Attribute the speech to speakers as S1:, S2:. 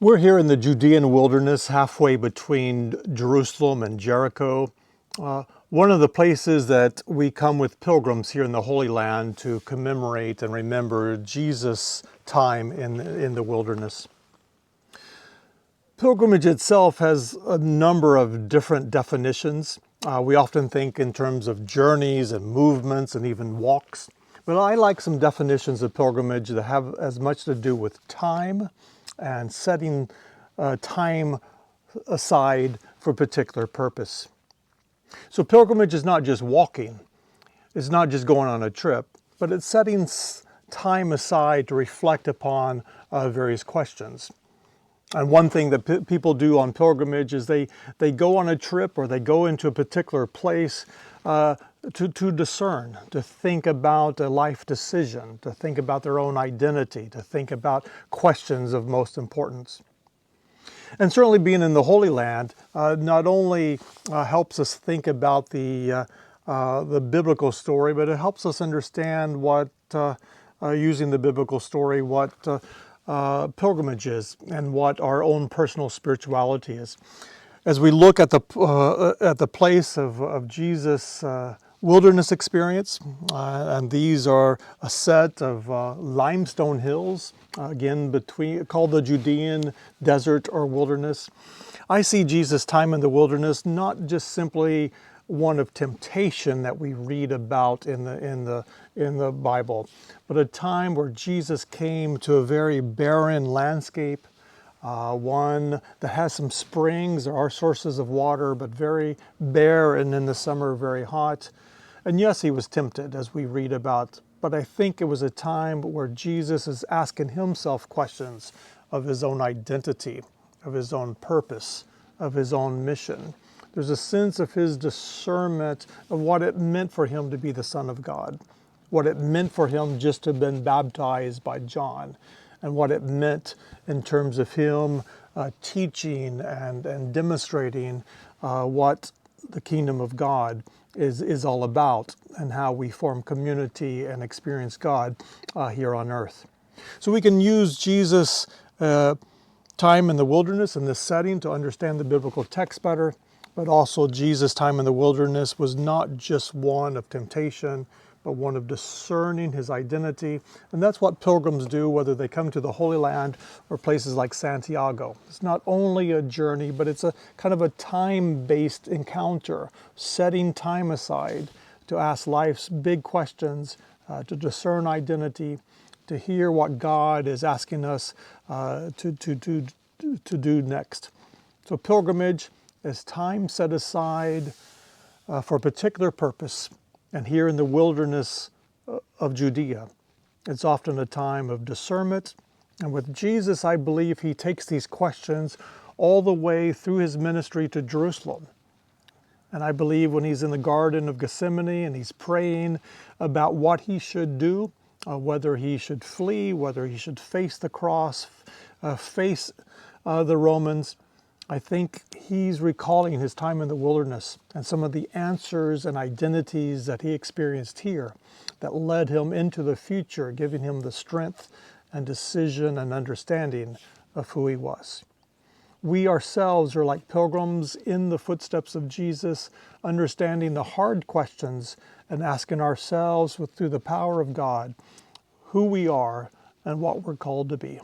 S1: We're here in the Judean wilderness, halfway between Jerusalem and Jericho. One of the places that we come with pilgrims here in the Holy Land to commemorate and remember Jesus' time in the wilderness. Pilgrimage itself has a number of different definitions. We often think in terms of journeys and movements and even walks. But I like some definitions of pilgrimage that have as much to do with time and setting time aside for a particular purpose. So pilgrimage is not just walking, it's not just going on a trip, but it's setting time aside to reflect upon various questions. And one thing that people do on pilgrimage is they go on a trip or they go into a particular place to discern, to think about a life decision, to think about their own identity, to think about questions of most importance. And certainly being in the Holy Land not only helps us think about the biblical story, but it helps us understand what, using the biblical story, what pilgrimage is and what our own personal spirituality is. As we look at the place of Jesus' wilderness experience, and these are a set of limestone hills, again called the Judean desert or wilderness. I see Jesus' time in the wilderness not just simply one of temptation that we read about in the Bible, but a time where Jesus came to a very barren landscape, one that has some springs. There are sources of water, but very bare, and in the summer very hot. And yes, he was tempted, as we read about, but I think it was a time where Jesus is asking himself questions of his own identity, of his own purpose, of his own mission. There's a sense of his discernment of what it meant for him to be the Son of God, what it meant for him just to have been baptized by John, and what it meant in terms of him teaching and demonstrating what the kingdom of God is all about, and how we form community and experience God here on earth. So we can use Jesus' time in the wilderness in this setting to understand the biblical text better, but also Jesus' time in the wilderness was not just one of temptation, but one of discerning his identity. And that's what pilgrims do, whether they come to the Holy Land or places like Santiago. It's not only a journey, but it's a kind of a time-based encounter, setting time aside to ask life's big questions, to discern identity, to hear what God is asking us to do next. So pilgrimage is time set aside for a particular purpose. And here in the wilderness of Judea, it's often a time of discernment. And with Jesus, I believe he takes these questions all the way through his ministry to Jerusalem. And I believe when he's in the Garden of Gethsemane and he's praying about what he should do, whether he should flee, whether he should face the cross, face the Romans, I think he's recalling his time in the wilderness and some of the answers and identities that he experienced here that led him into the future, giving him the strength and decision and understanding of who he was. We ourselves are like pilgrims in the footsteps of Jesus, understanding the hard questions and asking ourselves through the power of God who we are and what we're called to be.